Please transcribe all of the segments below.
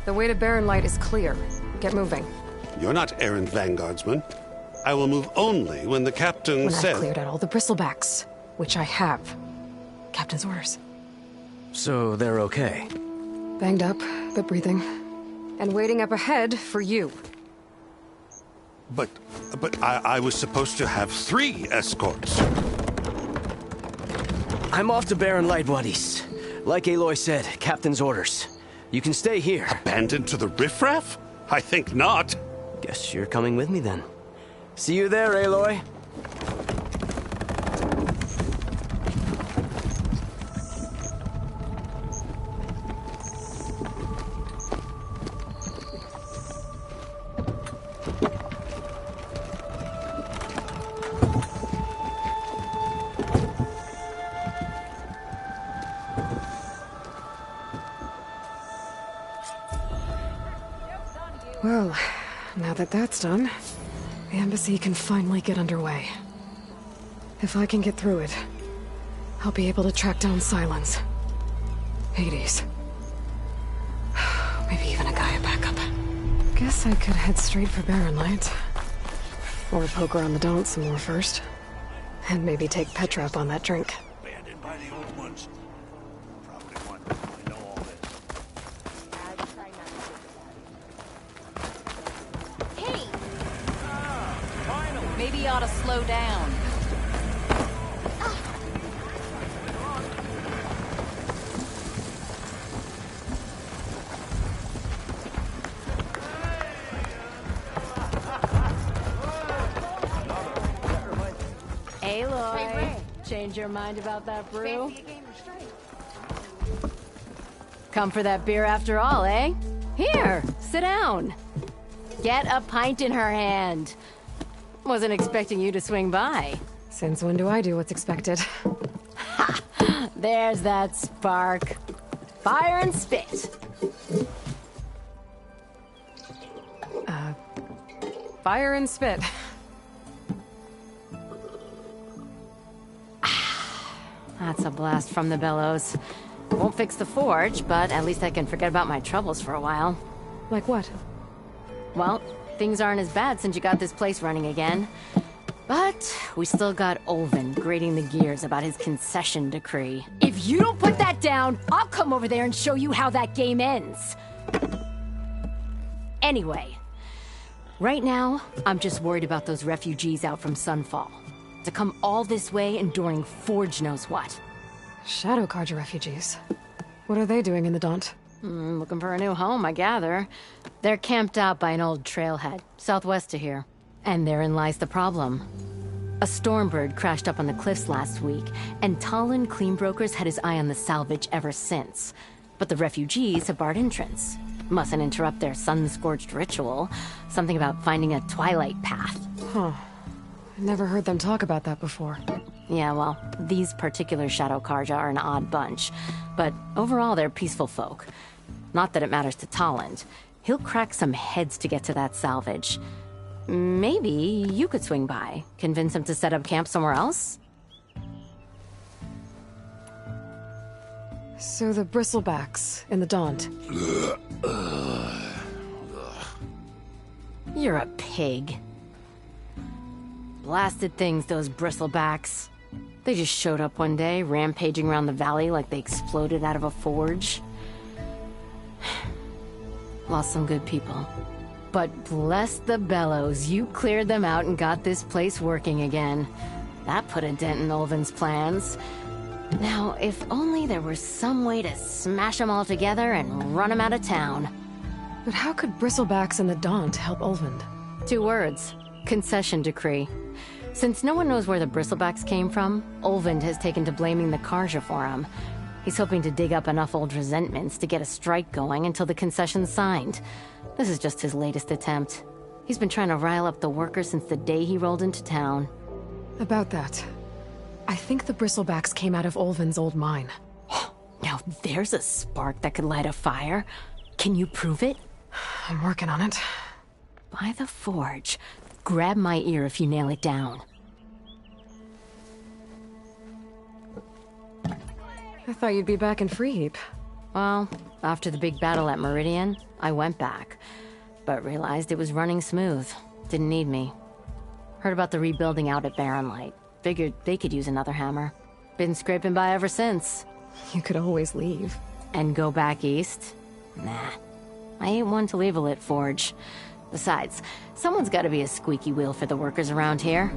The way to Barren Light is clear. Get moving. You're not errant vanguardsman. I will move only when the captain When says... I've cleared out all the bristlebacks, which I have. Captain's orders. So they're okay? Banged up, but breathing. And waiting up ahead for you. But I was supposed to have 3 escorts. I'm off to Barren Light, buddies. Like Aloy said, Captain's orders. You can stay here. Abandoned to the riffraff? I think not. Guess you're coming with me then. See you there, Aloy. Well, now that that's done, the embassy can finally get underway. If I can get through it, I'll be able to track down Silence. Hades. Maybe even a Gaia backup. Guess I could head straight for Barren Light. Or poke around the Daunt some more first. And maybe take Petra up on that drink. Abandoned by the old ones. Probably one. I know all this. Hey! Maybe you ought to slow down. Aloy, change your mind about that brew? Come for that beer after all, eh? Here, sit down. Get a pint in her hand. Wasn't expecting you to swing by. Since when do I do what's expected? Ha! There's that spark. Fire and spit. Fire and spit. That's a blast from the bellows. Won't fix the forge, but at least I can forget about my troubles for a while. Like what? Well, things aren't as bad since you got this place running again. But we still got Olvin grating the gears about his concession decree. If you don't put that down, I'll come over there and show you how that game ends. Anyway, right now, I'm just worried about those refugees out from Sunfall. To come all this way enduring Forge knows what. Shadow Carja refugees. What are they doing in the Daunt? Looking for a new home, I gather. They're camped out by an old trailhead, southwest of here. And therein lies the problem. A Stormbird crashed up on the cliffs last week, and Talon Cleanbrokers had his eye on the salvage ever since. But the refugees have barred entrance. Mustn't interrupt their sun-scorched ritual. Something about finding a twilight path. Huh. Never heard them talk about that before. Yeah, well, these particular Shadow Carja are an odd bunch. But overall, they're peaceful folk. Not that it matters to Talon. He'll crack some heads to get to that salvage. Maybe you could swing by, convince him to set up camp somewhere else? So the bristlebacks in the Daunt. You're a pig. Blasted things, those bristlebacks. They just showed up one day, rampaging around the valley like they exploded out of a forge. Lost some good people. But bless the bellows, you cleared them out and got this place working again. That put a dent in Olvin's plans. Now, if only there were some way to smash them all together and run them out of town. But how could bristlebacks in the Daunt help Olvin? 2 words. Concession decree. Since no one knows where the bristlebacks came from, Olvind has taken to blaming the Carja for him. He's hoping to dig up enough old resentments to get a strike going until the concession's signed. This is just his latest attempt. He's been trying to rile up the workers since the day he rolled into town. About that, I think the bristlebacks came out of Olvin's old mine. Now there's a spark that could light a fire. Can you prove it? I'm working on it. By the forge. Grab my ear if you nail it down. I thought you'd be back in Freeheap. Well, after the big battle at Meridian, I went back, but realized it was running smooth. Didn't need me. Heard about the rebuilding out at Barren Light. Figured they could use another hammer. Been scraping by ever since. You could always leave. And go back east? Nah. I ain't one to leave a lit forge. Besides, someone's gotta be a squeaky wheel for the workers around here.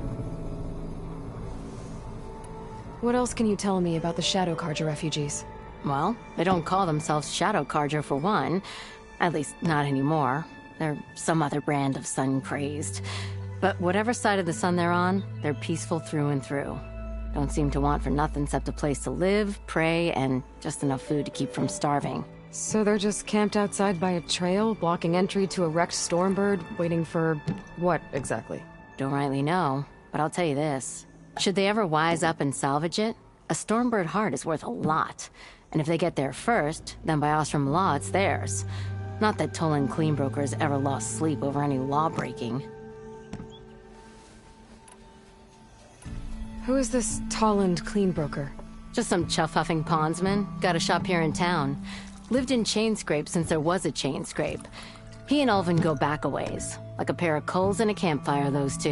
What else can you tell me about the Shadow Carja refugees? Well, they don't call themselves Shadow Carja for one. At least, not anymore. They're some other brand of sun-crazed. But whatever side of the sun they're on, they're peaceful through and through. Don't seem to want for nothing except a place to live, pray, and just enough food to keep from starving. So they're just camped outside by a trail, blocking entry to a wrecked Stormbird, waiting for... what, exactly? Don't rightly know, but I'll tell you this. Should they ever wise up and salvage it, a Stormbird heart is worth a lot. And if they get there first, then by Ostrom law, it's theirs. Not that Tolan cleanbrokers ever lost sleep over any law-breaking. Who is this Tolland cleanbroker? Just some chuff-huffing pondsman. Got a shop here in town. Lived in Chainscrape since there was a Chainscrape. He and Ulvin go back a ways. Like a pair of coals in a campfire, those two.